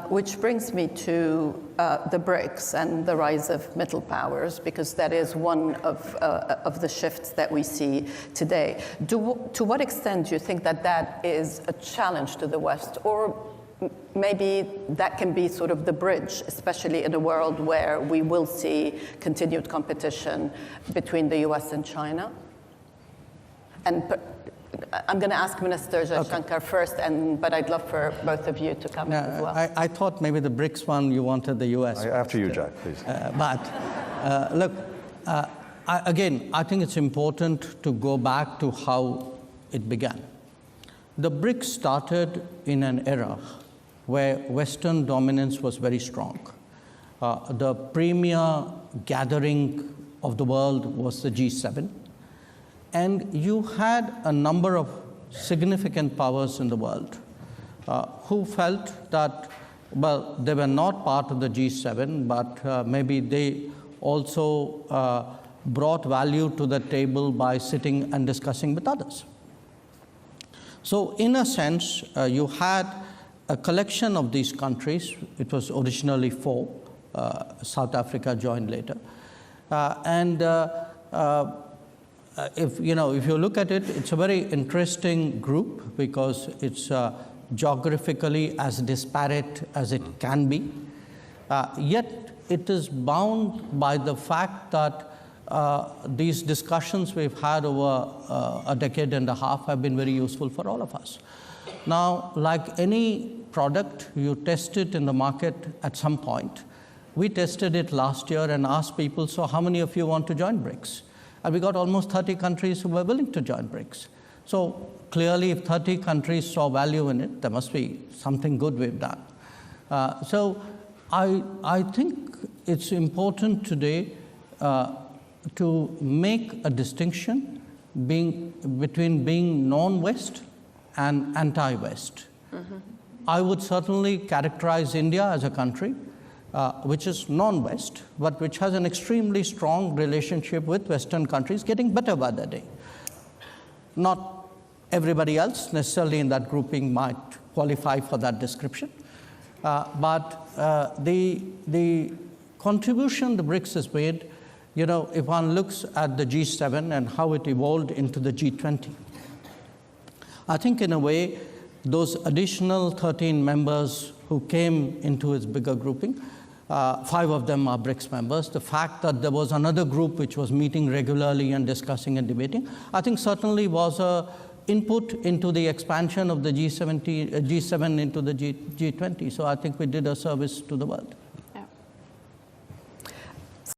Which brings me to the BRICS and the rise of middle powers, because that is one of the shifts that we see today. To what extent do you think that that is a challenge to the West, or maybe that can be sort of the bridge, especially in a world where we will see continued competition between the US and China? And I'm going to ask Minister Jaishankar first, but I'd love for both of you to come in as well. I thought maybe the BRICS one, you wanted the US. After you, Jack, please. Look, again, I think it's important to go back to how it began. The BRICS started in an era where Western dominance was very strong. The premier gathering of the world was the G7. And you had a number of significant powers in the world who felt that, well, they were not part of the G7, but maybe they also brought value to the table by sitting and discussing with others. So in a sense, you had a collection of these countries. It was originally 4. South Africa joined later. If you look at it, it's a very interesting group because it's geographically as disparate as it can be. Yet it is bound by the fact that these discussions we've had over a decade and a half have been very useful for all of us. Now, like any product, you test it in the market at some point. We tested it last year and asked people, so how many of you want to join BRICS? And we got almost 30 countries who were willing to join BRICS. So clearly, if 30 countries saw value in it, there must be something good we've done. So I think it's important today to make a distinction between being non-West and anti-West. Mm-hmm. I would certainly characterize India as a country which is non-West, but which has an extremely strong relationship with Western countries, getting better by the day. Not everybody else necessarily in that grouping might qualify for that description, but the contribution the BRICS has made, if one looks at the G7 and how it evolved into the G20, I think in a way, those additional 13 members who came into its bigger grouping, 5 of them are BRICS members. The fact that there was another group which was meeting regularly and discussing and debating, I think certainly was an input into the expansion of the G7 into the G20. So I think we did a service to the world.